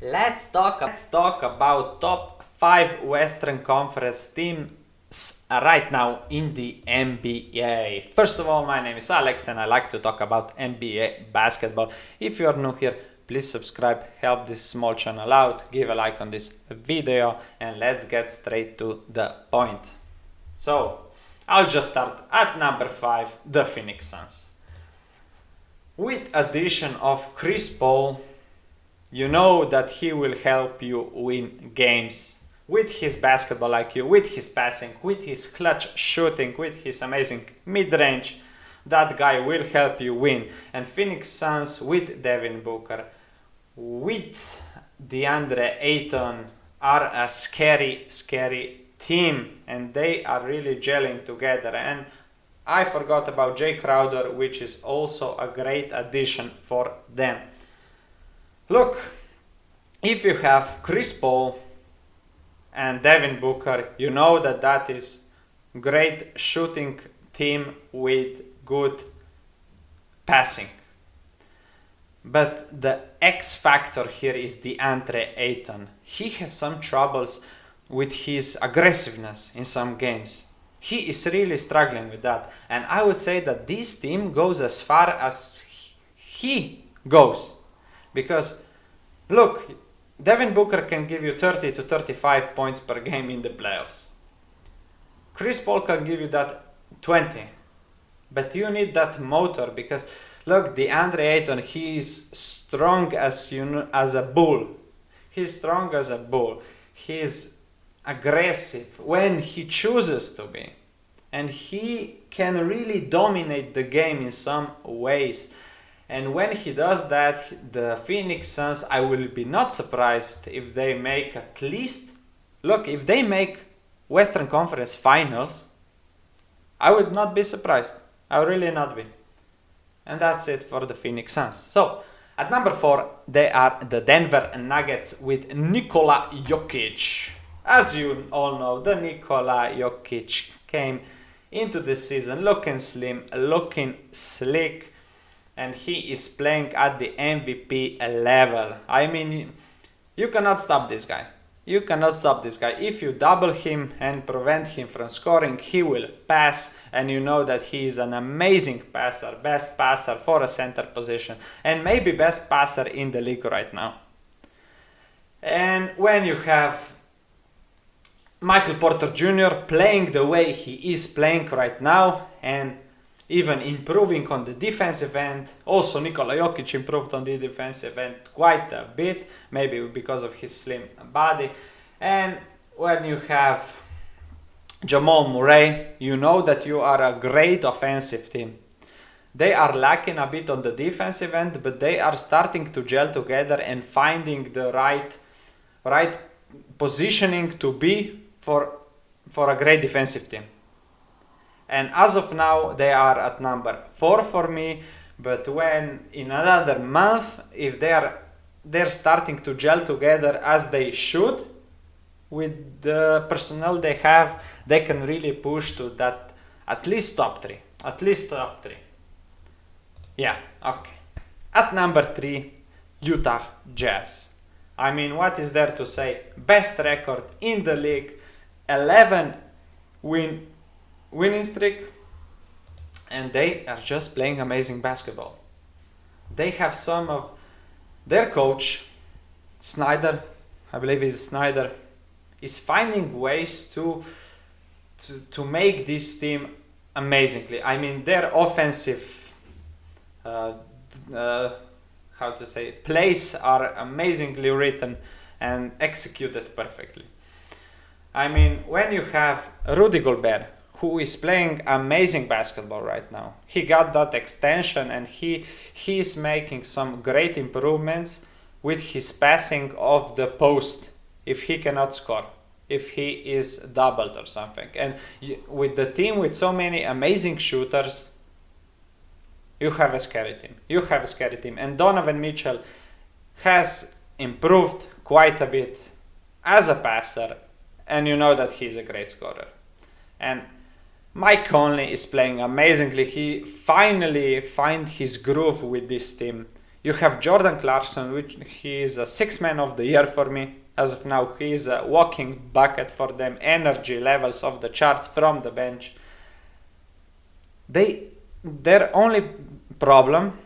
Let's talk about top 5 Western Conference teams right now in the NBA. First of all, my name is Alex and I like to talk about NBA basketball. If you are new here, please subscribe, help this small channel out, give a like on this video, and let's get straight to the point. So, I'll just start at number 5, the Phoenix Suns. With addition of Chris Paul, you know that he will help you win games with his basketball IQ, with his passing, with his clutch shooting, with his amazing mid-range. That guy will help you win. And Phoenix Suns with Devin Booker, with DeAndre Ayton are a scary team, and they are really gelling together. And I forgot about Jay Crowder, which is also a great addition for them. Look, if you have Chris Paul and Devin Booker, you know that is great shooting team with good passing. But the X factor here is DeAndre Ayton. He has some troubles with his aggressiveness in some games. He is really struggling with that. And I would say that this team goes as far as he goes. Because, look, Devin Booker can give you 30 to 35 points per game in the playoffs. Chris Paul can give you that 20. But you need that motor because, look, DeAndre Ayton, he is strong as a bull. He's strong as a bull. He's aggressive when he chooses to be. And he can really dominate the game in some ways. And when he does that, the Phoenix Suns, I will be not surprised if they make at least... Look, if they make Western Conference Finals, I would not be surprised. I will really not be. And that's it for the Phoenix Suns. So, at number 4, they are the Denver Nuggets with Nikola Jokic. As you all know, the Nikola Jokic came into this season looking slim, looking slick, and he is playing at the MVP level. I mean, you cannot stop this guy. You cannot stop this guy. If you double him and prevent him from scoring, he will pass, and you know that he is an amazing passer, best passer for a center position, and maybe best passer in the league right now. And when you have Michael Porter Jr. playing the way he is playing right now, and even improving on the defensive end. Also, Nikola Jokic improved on the defensive end quite a bit, maybe because of his slim body. And when you have Jamal Murray, you know that you are a great offensive team. They are lacking a bit on the defensive end, but they are starting to gel together and finding the right positioning to be for a great defensive team. And as of now, they are at number 4 for me. But when in another month, if they're starting to gel together as they should, with the personnel they have, they can really push to that at least top 3. At least top 3. Yeah, okay. At number 3, Utah Jazz. I mean, what is there to say? Best record in the league, 11 winning streak, and they are just playing amazing basketball. They have some of their coach, Snyder, I believe it's Snyder, is finding ways to make this team amazingly. I mean, their offensive plays are amazingly written and executed perfectly. I mean, when you have Rudy Gobert, who is playing amazing basketball right now. He got that extension and he is making some great improvements with his passing of the post if he cannot score, if he is doubled or something. And with the team with so many amazing shooters, you have a scary team. And Donovan Mitchell has improved quite a bit as a passer, and you know that he's a great scorer. And Mike Conley is playing amazingly. He finally find his groove with this team. You have Jordan Clarkson, which he is a sixth man of the year for me. As of now, he is a walking bucket for them, energy levels of the charts from the bench. Their only problem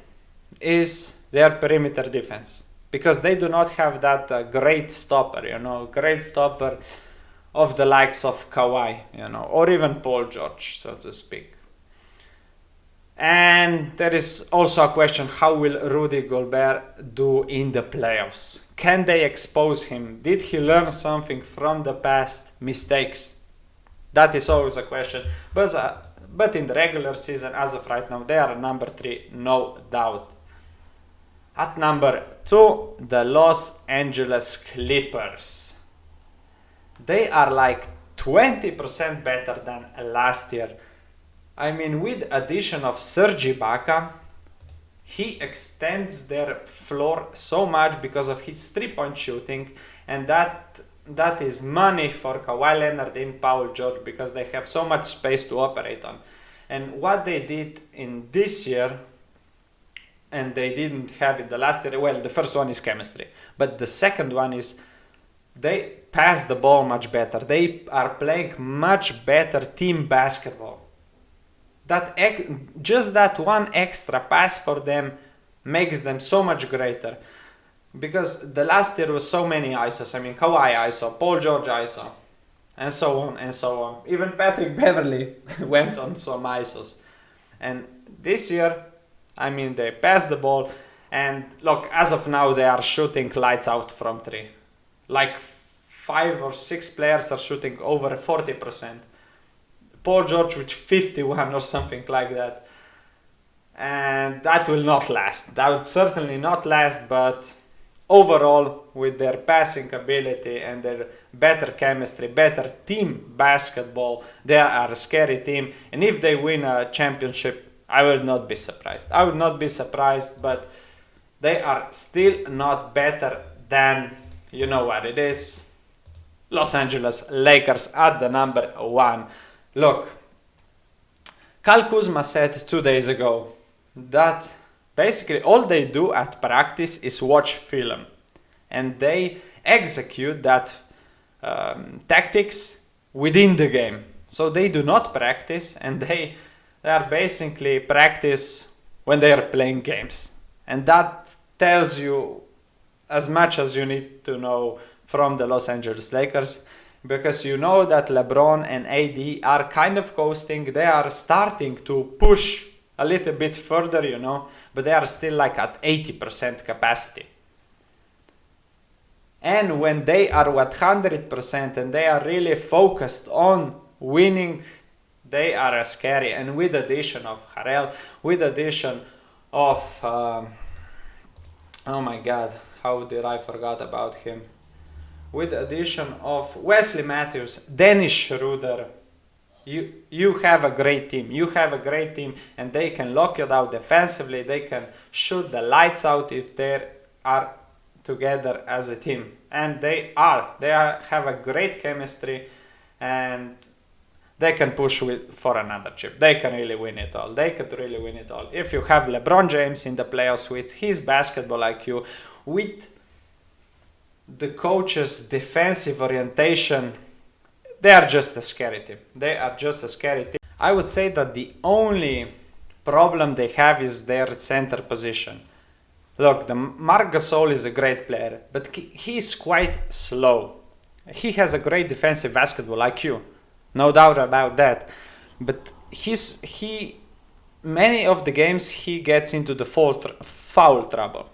is their perimeter defense, because they do not have that great stopper, great stopper of the likes of Kawhi, or even Paul George, so to speak. And there is also a question, how will Rudy Gobert do in the playoffs? Can they expose him? Did he learn something from the past mistakes? That is always a question. But in the regular season, as of right now, they are number 3, no doubt. At number 2, the Los Angeles Clippers. They are like 20% better than last year. I mean, with addition of Serge Ibaka, he extends their floor so much because of his three-point shooting, and that is money for Kawhi Leonard and Paul George, because they have so much space to operate on. And what they did in this year, and they didn't have it the last year, well, the first one is chemistry, but the second one is they pass the ball much better. They are playing much better team basketball. Just that one extra pass for them makes them so much greater, because the last year was so many ISOs. I mean, Kawhi ISO, Paul George ISO, and so on and so on. Even Patrick Beverly went on some ISOs. And this year, I mean, they passed the ball, and look, as of now, they are shooting lights out from 3. Like 5 or 6 players are shooting over 40%. Paul George with 51 or something like that. And that will not last. That would certainly not last, but overall, with their passing ability and their better chemistry, better team basketball, they are a scary team. And if they win a championship, I will not be surprised. I would not be surprised, but they are still not better than, you know what it is, Los Angeles Lakers at the number 1. Look, Kyle Kuzma said 2 days ago that basically all they do at practice is watch film, and they execute that tactics within the game. So they do not practice, and they are basically practice when they are playing games. And that tells you as much as you need to know from the Los Angeles Lakers, because you know that LeBron and AD are kind of coasting. They are starting to push a little bit further, but they are still like at 80% capacity. And when they are at 100% and they are really focused on winning, they are scary. And with addition of Harrell, with addition of oh my god, how did I forget about him? With addition of Wesley Matthews, Dennis Schroeder, you have a great team. You have a great team, and they can lock it out defensively. They can shoot the lights out if they are together as a team. And they have a great chemistry, and they can push for another chip. They can really win it all. If you have LeBron James in the playoffs with his basketball IQ, with the coach's defensive orientation, they are just a scary team. I would say that the only problem they have is their center position. Look, the Marc Gasol is a great player, but he is quite slow. He has a great defensive basketball IQ, no doubt about that. But many of the games he gets into the foul trouble.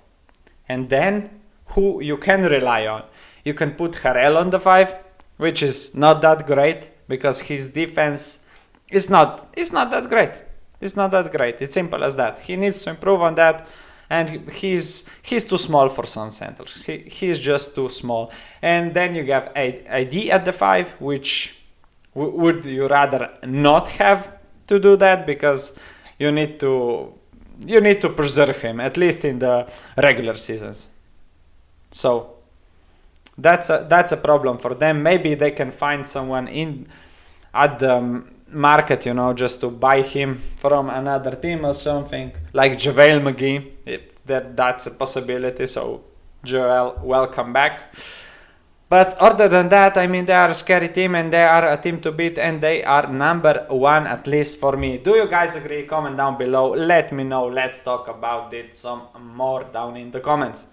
And then who you can rely on? You can put Harrell on the 5, which is not that great, because his defense is not that great. It's simple as that. He needs to improve on that, and he's too small for some centers. He's just too small. And then you have AD at the 5, which would you rather not have to do that, because you need to preserve him, at least in the regular seasons. So that's a problem for them. Maybe they can find someone at the market, just to buy him from another team or something, like JaVale McGee. that that's a possibility. So Joel, welcome back. But other than that, I mean, they are a scary team and they are a team to beat and they are number one, at least for me. Do you guys agree? Comment down below. Let me know. Let's talk about it some more down in the comments.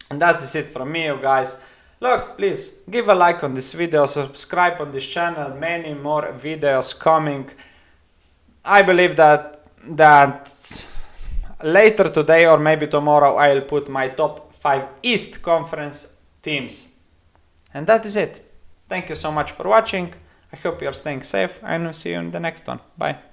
And that is it from me, you guys. Look, please give a like on this video, subscribe on this channel. Many more videos coming. I believe that later today or maybe tomorrow I'll put my top 5 East Conference teams. And that is it. Thank you so much for watching. I hope you're staying safe and I'll see you in the next one. Bye.